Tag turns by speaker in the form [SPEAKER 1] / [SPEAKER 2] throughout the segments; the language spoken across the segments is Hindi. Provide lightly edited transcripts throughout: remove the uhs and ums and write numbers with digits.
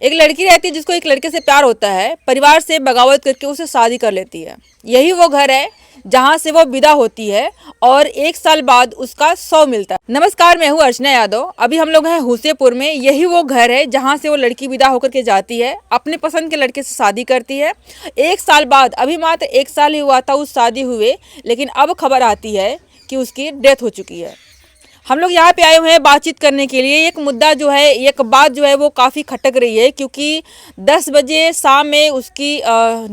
[SPEAKER 1] एक लड़की रहती है जिसको एक लड़के से प्यार होता है, परिवार से बगावत करके उसे शादी कर लेती है। यही वो घर है जहाँ से वो विदा होती है और 1 साल बाद उसका 100 मिलता है। नमस्कार, मैं हूँ अर्चना यादव। अभी हम लोग हैं हुसैपुर में। यही वो घर है जहाँ से वो लड़की विदा होकर के जाती है, अपने पसंद के लड़के से शादी करती है। 1 साल बाद, अभी मात्र 1 साल ही हुआ था उस शादी हुए, लेकिन अब खबर आती है कि उसकी डेथ हो चुकी है। हम लोग यहाँ पे आए हुए हैं बातचीत करने के लिए। एक मुद्दा जो है, एक बात जो है वो काफ़ी खटक रही है, क्योंकि 10 बजे शाम में उसकी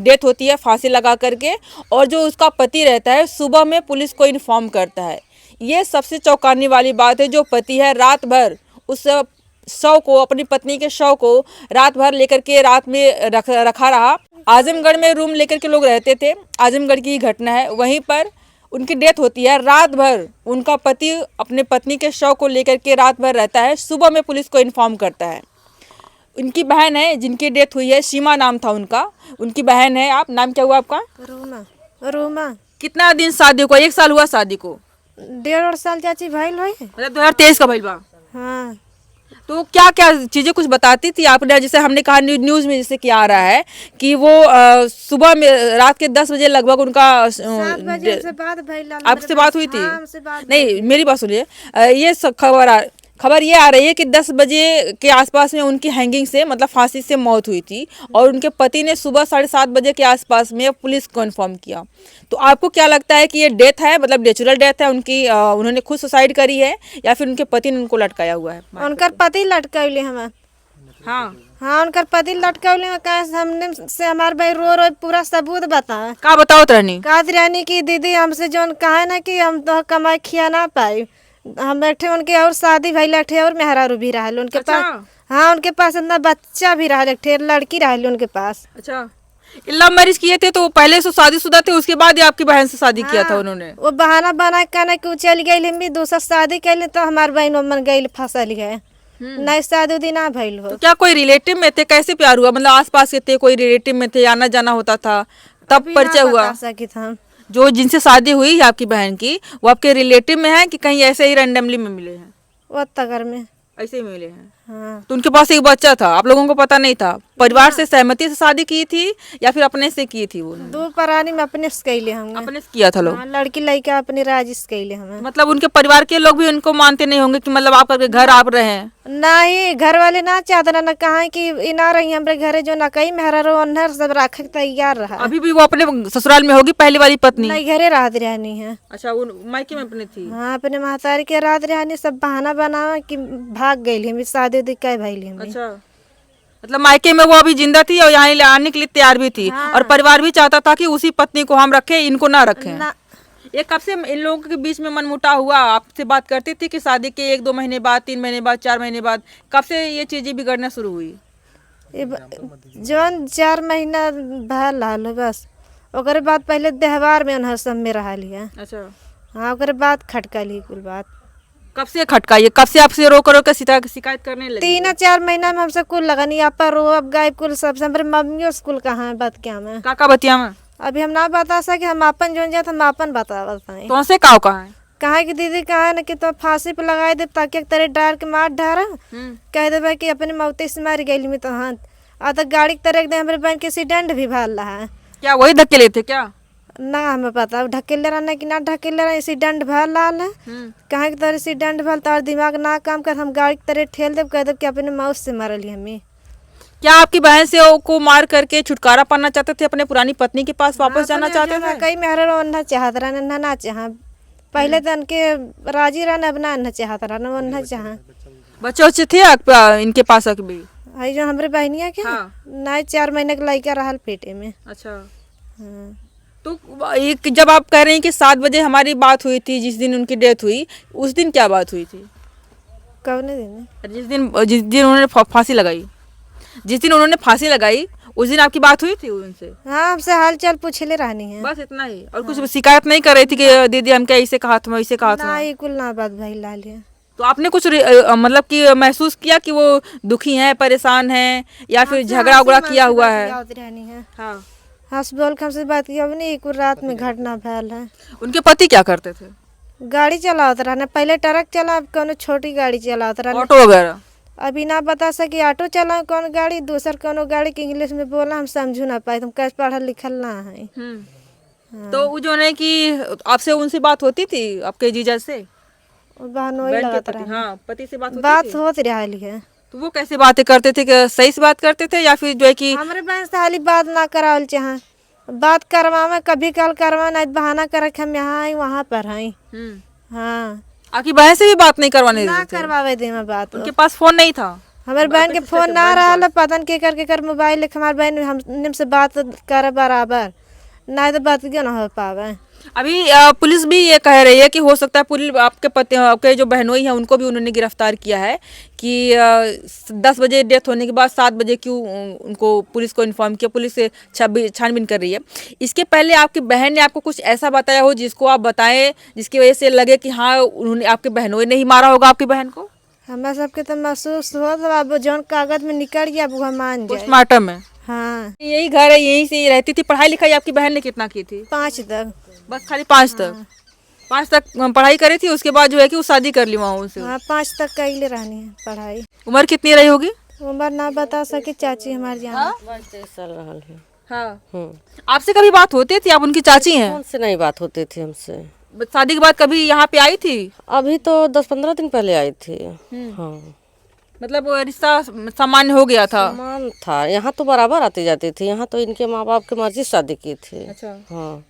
[SPEAKER 1] डेथ होती है फांसी लगा करके, और जो उसका पति रहता है सुबह में पुलिस को इन्फॉर्म करता है। ये सबसे चौंकाने वाली बात है। जो पति है रात भर उस शव को, अपनी पत्नी के शव को रात भर लेकर के रात में रखा रहा। आजमगढ़ में रूम लेकर के लोग रहते थे। आजमगढ़ की घटना है, वहीं पर उनकी डेथ होती है। रात भर उनका पति अपने पत्नी के शव को लेकर के रात भर रहता है, सुबह में पुलिस को इन्फॉर्म करता है। उनकी बहन है जिनकी डेथ हुई है, सीमा नाम था उनका, उनकी बहन है। आप नाम क्या हुआ आपका?
[SPEAKER 2] रोमा। रोमा।
[SPEAKER 1] कितना दिन शादी को? 1 साल हुआ शादी को?
[SPEAKER 2] 1.5 साल चाची भइल होई।
[SPEAKER 1] मतलब 2023 का भइल बा।
[SPEAKER 2] हाँ।
[SPEAKER 1] तो क्या क्या चीजें कुछ बताती थी आपने? जैसे हमने कहा न्यूज में जैसे क्या आ रहा है कि वो सुबह में रात के 10 बजे लगभग उनका
[SPEAKER 2] 7 बजे से बाद भइल।
[SPEAKER 1] आपसे बात हुई थी?
[SPEAKER 2] हाँ, हमसे बात
[SPEAKER 1] नहीं, मेरी बात सुनिए। ये खबर ये आ रही है कि 10 बजे के आसपास में उनकी हैंगिंग से, मतलब फांसी से मौत हुई थी, और उनके पति ने सुबह 7:30 बजे के आसपास में पुलिस को इन्फॉर्म किया। तो आपको क्या लगता है कि ये डेथ है, मतलब नेचुरल डेथ है उनकी, उन्होंने खुद सुसाइड करी है, या फिर उनके पति ने उनको लटकाया हुआ है?
[SPEAKER 2] उनकर पति लटकौले हम।
[SPEAKER 1] हाँ
[SPEAKER 2] हाँ, उनकर पति लटकौले में कहा हमने से हमार भाई रो रो पूरा सबूत बताए।
[SPEAKER 1] का बताओ तरनी?
[SPEAKER 2] कहत रहनी कि दीदी हमसे जोन कहा ना कि हम तो कमाई खिया ना पाई, हम बैठे उनके और शादी भइल अठे और मेहरारू भी रहल उनके पास। हाँ, उनके पास इतना बच्चा भी रहल, एक लड़की रहल उनके पास।
[SPEAKER 1] अच्छा, लव मैरिज किए थे तो पहले से शादीशुदा थे, उसके बाद ही आपकी बहन से शादी किया था उन्होंने?
[SPEAKER 2] वो बहाना बना कहना कि चल गई हम भी दूसरा शादी कैले, तो हमार बहन मन गई फंसल गए। नहीं शादी उदी ना भइल हो।
[SPEAKER 1] तो क्या कोई रिलेटिव में थे? कैसे प्यार हुआ? मतलब आसपास के थे, कोई रिलेटिव में थे, आना जाना होता था, तब परिचय हुआ? जो जिनसे शादी हुई है आपकी बहन की, वो आपके रिलेटिव में है कि कहीं ऐसे ही रैंडमली में मिले हैं?
[SPEAKER 2] वो तगर में
[SPEAKER 1] ऐसे ही मिले हैं।
[SPEAKER 2] हाँ।
[SPEAKER 1] तो उनके पास एक बच्चा था, आप लोगों को पता नहीं था? परिवार से सहमति से शादी की थी या फिर अपने से की थी? वो
[SPEAKER 2] दो परानी में अपने से कैले हम।
[SPEAKER 1] अपने से किया था लोग?
[SPEAKER 2] हाँ, लड़की लड़का अपने राजी से कैले हम।
[SPEAKER 1] मतलब उनके परिवार के लोग भी उनको मानते नहीं होंगे कि मतलब आपका घर आप रहे हैं?
[SPEAKER 2] नहीं, घर वाले ना चाहते ना कहा कि ना रही हमारे घरे, जो ना कहीं मेहरा रो अन्हर सब रखे तैयार रहा।
[SPEAKER 1] अभी भी वो अपने ससुराल में होगी पहली वाली पत्नी?
[SPEAKER 2] नहीं, घरे रात रहनी है।
[SPEAKER 1] अच्छा, वो मायके में अपने थी?
[SPEAKER 2] हाँ, अपने महतारी के रात रहनी। सब बहाना बनावा कि भाग गई हम, शादी उदी कै भइल हम।
[SPEAKER 1] अच्छा, मतलब मायके में वो अभी जिंदा थी और यहाँ आने के लिए तैयार भी थी।
[SPEAKER 2] हाँ।
[SPEAKER 1] और परिवार भी चाहता था कि उसी पत्नी को हम रखें, इनको ना रखें।
[SPEAKER 2] ना,
[SPEAKER 1] ये कब से इन लोगों के बीच में मनमुटाव हुआ? आपसे बात करती थी कि शादी के 1-2 महीने बाद, 3 महीने बाद, 4 महीने बाद? कब से ये चीजें बिगड़ना शुरू हुई?
[SPEAKER 2] जौन 4 महीना भल हाल बस। ओकरे बाद पहले त्योहार में उन्हर सब में रहा लिया।
[SPEAKER 1] अच्छा।
[SPEAKER 2] हाँ, ओकरे बाद खटकली कुल बात।
[SPEAKER 1] कब से खटका? ये कब से आपसे रो कर शिकायत करने लगी?
[SPEAKER 2] 3-4 महीना में हमसे कुल लगनी आप पर रो अब गायब कुल सब से। हमारे मम्मी स्कूल कहाँ है बात क्या में?
[SPEAKER 1] काका बतिया में?
[SPEAKER 2] अभी हम ना बता सके, हम अपन जो जात हम अपन बताए।
[SPEAKER 1] तो से काव कहाँ है?
[SPEAKER 2] कहा कि दीदी कहा ना कि तो फांसी पे लगाए दे, ताकि तेरे डार के मार ढारा कह दे कि अपने मौते से मार गई में। तो हाँ, तो गाड़ी की तरह एकदम हमारे बहन के एक्सीडेंट भी भाल रहा है।
[SPEAKER 1] क्या वही धक्के लेते क्या?
[SPEAKER 2] ना हमें पता ढकेले रहना कि ना ढकेले रहा, एक्सीडेंट भाल लाल है। कहा कि तेरे एक्सीडेंट भाल तार दिमाग ना काम कर, हम गाड़ी की तरह ठेल दे, कह दे कि अपने मौत से मरली हमें।
[SPEAKER 1] क्या आपकी बहन से को मार करके छुटकारा पाना चाहते थे, अपने पुरानी पत्नी के पास वापस जाना चाहते थे?
[SPEAKER 2] कई मेहरा ना चाहत रहना, ना चाह पहले तो उनके राजी रहना, अब ना चाहत रहना, ना चाह।
[SPEAKER 1] बच्चे उच्चे थे इनके पास अभी?
[SPEAKER 2] है जो हमारे बहनिया के ना 4 महीने का लड़का रहा पेटे में।
[SPEAKER 1] अच्छा। हाँ। तो एक जब आप कह रहे हैं कि 7 बजे हमारी बात हुई थी, जिस दिन उनकी डेथ हुई, उस दिन क्या बात हुई थी?
[SPEAKER 2] कौन दिन?
[SPEAKER 1] जिस दिन उन्होंने फांसी लगाई, जिस दिन उन्होंने फांसी लगाई उस दिन आपकी बात हुई थी उनसे?
[SPEAKER 2] हाँ, हमसे हाल चाल पूछले रहनी है,
[SPEAKER 1] बस इतना ही। और कुछ शिकायत नहीं कर रही थी कि दीदी हम क्या इसे कहा था, इसे कहा था?
[SPEAKER 2] ना, कुल ना बात भाई लाल है।
[SPEAKER 1] तो आपने कुछ मतलब कि महसूस किया कि वो दुखी हैं, परेशान हैं, या फिर झगड़ा उगड़ा किया हुआ है?
[SPEAKER 2] हाँ, हंस बोल के हमसे बात किया। नहीं, कुल रात में घटना भैल है।
[SPEAKER 1] उनके पति क्या करते थे?
[SPEAKER 2] गाड़ी चलाते रहना, पहले ट्रक चला, अब कोनो छोटी गाड़ी चलाते रहना,
[SPEAKER 1] ऑटो वगैरह?
[SPEAKER 2] अभी ना बता सकी ऑटो चला कौन गाड़ी दूसर कोनो गाड़ी के इंग्लिश में बोला हम समझू ना पाए, तुम कैसे पढ़ल लिखल ना है।
[SPEAKER 1] तो वो जो है कि आपसे उनसे बात होती थी आपके जीजा से,
[SPEAKER 2] वो बहनोई
[SPEAKER 1] बहन के
[SPEAKER 2] लगत
[SPEAKER 1] पति,
[SPEAKER 2] रहा,
[SPEAKER 1] हाँ पति से बात होती
[SPEAKER 2] बात
[SPEAKER 1] थी?
[SPEAKER 2] होत रही है।
[SPEAKER 1] तो वो कैसे बातें करते थे, कि सही से बात करते थे या फिर जो है कि
[SPEAKER 2] हमारे बहन से हाली बात ना करावल चाहे, बात करवावे कभी कल करवा नहीं बहाना करे कि हम यहाँ आई वहाँ पर हैं। हाँ
[SPEAKER 1] आपकी बहन से भी बात नहीं करवाने
[SPEAKER 2] ना
[SPEAKER 1] देते थे?
[SPEAKER 2] करवावे दे मैं बात।
[SPEAKER 1] उनके पास फोन नहीं था?
[SPEAKER 2] हमारे बहन के फोन ना रहा, पता नहीं के कर मोबाइल लेके हमारे बहन हमसे बात करे बराबर, नहीं तो बात क्यों ना हो पावे।
[SPEAKER 1] अभी पुलिस भी ये कह रही है कि हो सकता है पुलिस आपके पति, आपके जो बहनोई हैं उनको भी उन्होंने गिरफ्तार किया है कि 10 बजे डेथ होने के बाद 7 बजे क्यों उनको पुलिस को इन्फॉर्म किया, पुलिस से छानबीन कर रही है। इसके पहले आपकी बहन ने आपको कुछ ऐसा बताया हो जिसको आप बताएं, जिसकी वजह से लगे कि हाँ उन्होंने, आपके बहनोई ने ही मारा होगा आपकी बहन को?
[SPEAKER 2] हमारा सबके तो महसूस हो, तो अब जौन कागज में निकल गया वो हम मान जाए।
[SPEAKER 1] पोस्टमार्टम में?
[SPEAKER 2] हाँ
[SPEAKER 1] यही घर है, यहीं से रहती थी। पढ़ाई लिखाई आपकी बहन ने कितना की थी?
[SPEAKER 2] 5 तक।
[SPEAKER 1] बस खाली 5 तक? 5 तक पढ़ाई करी थी, उसके बाद जो है कि वो शादी कर ली वहाँ से?
[SPEAKER 2] हाँ 5 तक कैले रहनी है पढ़ाई।
[SPEAKER 1] उम्र कितनी रही होगी?
[SPEAKER 2] उम्र ना बता सके, चाची हमारे जान।
[SPEAKER 3] 23 साल रहल है।
[SPEAKER 1] हाँ। आपसे कभी बात होती थी? आप उनकी चाची हैं?
[SPEAKER 3] फोन से नहीं बात होती थी हमसे।
[SPEAKER 1] शादी के बाद कभी यहाँ पे आई थी?
[SPEAKER 3] अभी तो 10-15 दिन पहले आई थी। हाँ
[SPEAKER 1] मतलब वो रिश्ता सामान्य हो गया था?
[SPEAKER 3] मान था, यहाँ तो बराबर आती जाती थी, यहाँ तो इनके माँ बाप की मर्जी से शादी की थी।
[SPEAKER 1] अच्छा।
[SPEAKER 3] हाँ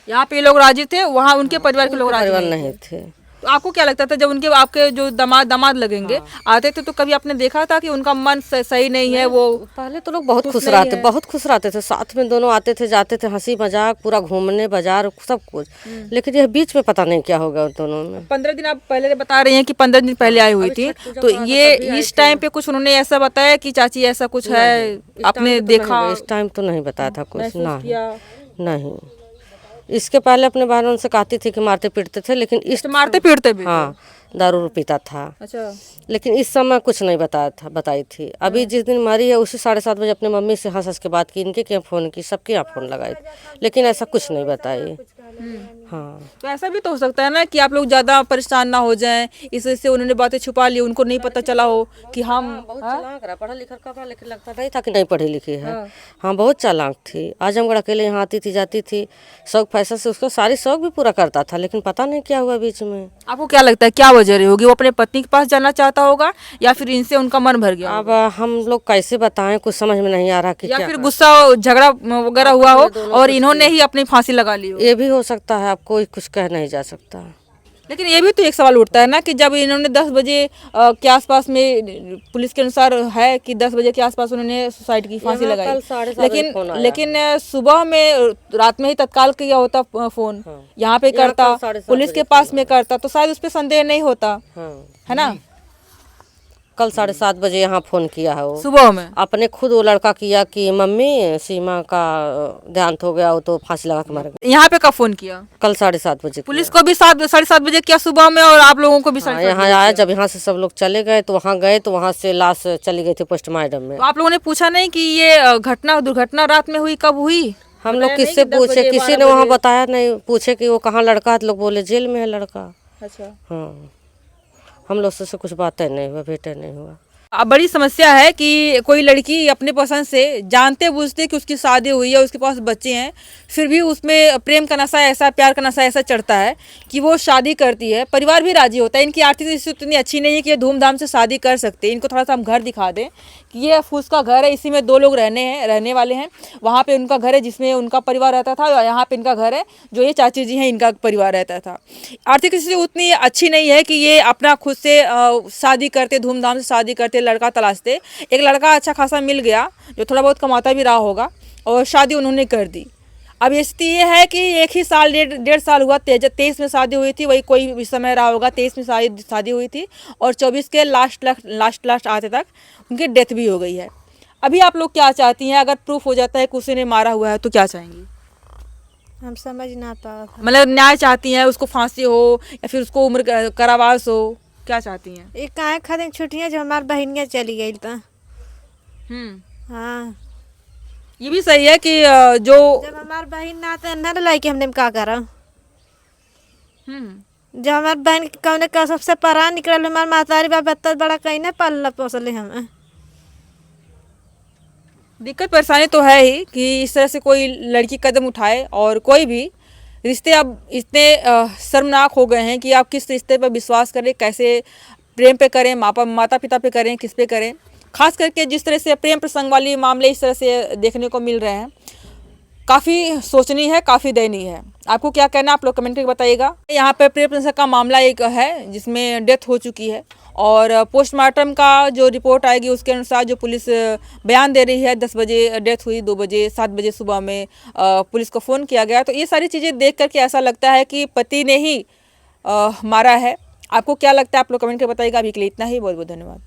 [SPEAKER 1] यहाँ पे लोग राजी थे, वहाँ उनके परिवार के लोग राजी
[SPEAKER 3] परिवार
[SPEAKER 1] नहीं
[SPEAKER 3] नहीं
[SPEAKER 1] थे।
[SPEAKER 3] थे।
[SPEAKER 1] तो आपको क्या लगता था जब उनके आपके जो दामाद लगेंगे आते थे, तो कभी आपने देखा था कि उनका मन सही नहीं है? वो
[SPEAKER 3] पहले तो लोग बहुत खुश रहते, बहुत खुश रहते थे, साथ में दोनों आते थे जाते थे, हंसी मजाक पूरा घूमने बाजार सब कुछ। लेकिन ये बीच में पता नहीं क्या होगा उन दोनों में।
[SPEAKER 1] 15 दिन आप पहले बता रही हैं कि 15 दिन पहले आई हुई थी, तो ये इस टाइम पे कुछ उन्होंने ऐसा बताया कि चाची ऐसा कुछ है, आपने देखा?
[SPEAKER 3] इस टाइम तो नहीं बताया था कुछ,
[SPEAKER 1] महसूस किया?
[SPEAKER 3] नहीं। इसके पहले अपने बहनों से कहती थी कि मारते पीटते थे, लेकिन इस
[SPEAKER 1] मारते पीटते भी?
[SPEAKER 3] हाँ दारू पीता था।
[SPEAKER 1] अच्छा।
[SPEAKER 3] लेकिन इस समय कुछ नहीं बताया था, बताई थी। अभी जिस दिन मरी है उसी 7:30 बजे अपनी मम्मी से हंस के बात की, इनके क्या फ़ोन की, सबके यहाँ फ़ोन लगाई, लेकिन ऐसा कुछ नहीं बताई। हाँ
[SPEAKER 1] तो ऐसा भी तो हो सकता है ना कि आप लोग ज़्यादा परेशान ना हो जाएं, इस वजह से उन्होंने बातें छुपा ली, उनको नहीं पता चला हो कि हम
[SPEAKER 3] बहुत चालाक रहा, पढ़ा लिखा का, लेकिन लगता नहीं था कि नहीं पढ़ी लिखी है। हाँ बहुत चालाक थी। आजमगढ़ अकेले यहाँ आती थी जाती थी, शौक पैसा से उसका सारी शौक भी पूरा करता था, लेकिन पता नहीं क्या हुआ बीच में।
[SPEAKER 1] आपको क्या लगता है क्या वजह रही होगी? वो अपने पत्नी के पास जाना चाहता होगा या फिर इनसे उनका मन भर गया?
[SPEAKER 3] अब हम लोग कैसे बताएं, कुछ समझ में नहीं आ रहा कि
[SPEAKER 1] या
[SPEAKER 3] क्या
[SPEAKER 1] फिर गुस्सा झगड़ा वगैरह हुआ हो और इन्होंने ही अपनी फांसी लगा ली हो?
[SPEAKER 3] ये भी हो सकता है, अब कोई कुछ कह नहीं जा सकता।
[SPEAKER 1] लेकिन ये भी तो एक सवाल उठता है ना कि जब इन्होंने 10 बजे के आसपास में, पुलिस के अनुसार है कि 10 बजे के आसपास उन्होंने सुसाइड की, फांसी
[SPEAKER 3] यहाँ
[SPEAKER 1] लगाई,
[SPEAKER 3] कल 7:30 बजे फोन आया।
[SPEAKER 1] लेकिन सुबह में, रात में ही तत्काल किया होता फोन, यहाँ पे करता,
[SPEAKER 3] कल 7:30
[SPEAKER 1] पुलिस के पास में करता, तो शायद उस पर संदेह नहीं होता,
[SPEAKER 3] हाँ
[SPEAKER 1] है ना?
[SPEAKER 3] कल 7:30 बजे यहाँ फोन किया है वो
[SPEAKER 1] सुबह में।
[SPEAKER 3] अपने खुद, वो लड़का किया कि मम्मी सीमा का देहांत हो गया, वो तो फांसी लगा के मर गया।
[SPEAKER 1] यहाँ पे कब फोन किया?
[SPEAKER 3] कल 7:30 बजे
[SPEAKER 1] पुलिस को भी 7:30 बजे किया सुबह में, और आप लोगों को भी
[SPEAKER 3] हाँ, यहाँ आया। जब यहाँ से सब लोग चले गए तो वहाँ गए, तो वहाँ से लाश चली गई थी पोस्टमार्टम में।
[SPEAKER 1] तो आप लोगों ने पूछा नहीं कि ये दुर्घटना रात में हुई, कब हुई?
[SPEAKER 3] हम लोग किससे पूछे, किसी ने वहाँ बताया नहीं। पूछे कि वो कहाँ लड़का है, तो लोग बोले जेल में है लड़का।
[SPEAKER 1] अच्छा।
[SPEAKER 3] हाँ हम लोग से कुछ बातें नहीं हुआ, भेंटे नहीं हुआ।
[SPEAKER 1] अब बड़ी समस्या है कि कोई लड़की अपने पसंद से, जानते बूझते कि उसकी शादी हुई है, उसके पास बच्चे हैं, फिर भी उसमें प्रेम का नशा ऐसा, प्यार का नशा ऐसा चढ़ता है कि वो शादी करती है। परिवार भी राजी होता है, इनकी आर्थिक स्थिति इतनी अच्छी नहीं है कि ये धूमधाम से शादी कर सकते हैं। इनको थोड़ा सा हम घर दिखा दें कि ये फूस का घर है, इसी में 2 लोग रहने वाले हैं। वहाँ पे उनका घर है जिसमें उनका परिवार रहता था, और यहाँ पे इनका घर है जो ये चाची जी हैं, इनका परिवार रहता था। आर्थिक स्थिति उतनी अच्छी नहीं है कि ये अपना खुद से शादी करते, धूमधाम से शादी करते, लड़का तलाशते। एक लड़का अच्छा खासा मिल गया जो थोड़ा बहुत कमाता भी रहा होगा, और शादी उन्होंने कर दी। अब स्थिति ये है कि 1 ही साल, 1.5 साल हुआ, 23 में शादी हुई थी, वही कोई भी समय रहा होगा, 23 में शादी हुई थी, और 24 के लास्ट आते तक उनकी डेथ भी हो गई है। अभी आप लोग क्या चाहती हैं? अगर प्रूफ हो जाता है कि उसी ने मारा हुआ है तो क्या चाहेंगी?
[SPEAKER 2] हम समझ ना पाओ।
[SPEAKER 1] मतलब न्याय चाहती हैं, उसको फांसी हो या फिर उसको उम्र कारावास हो, क्या चाहती हैं?
[SPEAKER 2] ये काहे खातिर छुट्टियाँ जो हमार बहनियाँ चली गई तो। हाँ
[SPEAKER 1] ये भी सही है कि जो
[SPEAKER 2] जब हमार बहन ना तो ना लाइक हमने का करा। जो हमारे बहन के कौने का सबसे परान निकल हमारे मातारी बाप बत्तर बड़ा कहीं ना पल्ला पोसले हमें।
[SPEAKER 1] दिक्कत परेशानी तो है ही कि इस तरह से कोई लड़की कदम उठाए, और कोई भी रिश्ते अब इतने शर्मनाक हो गए हैं कि आप किस रिश्ते पर विश्वास करें, कैसे प्रेम पे करें, माता पिता पे करें, किस पे करें। खास करके जिस तरह से प्रेम प्रसंग वाले मामले इस तरह से देखने को मिल रहे हैं, काफ़ी सोचनीय है, काफ़ी दयनीय है। आपको क्या कहना है, आप लोग कमेंट करके बताइएगा। यहाँ पे प्रेम प्रसंग का मामला एक है जिसमें डेथ हो चुकी है, और पोस्टमार्टम का जो रिपोर्ट आएगी उसके अनुसार जो पुलिस बयान दे रही है, 10 बजे डेथ हुई, 2 बजे 7 बजे सुबह में पुलिस को फ़ोन किया गया। तो ये सारी चीज़ें देख करके ऐसा लगता है कि पति ने ही मारा है। आपको क्या लगता है, आप लोग कमेंट करके बताइएगा। अभी के लिए इतना ही, बहुत बहुत धन्यवाद।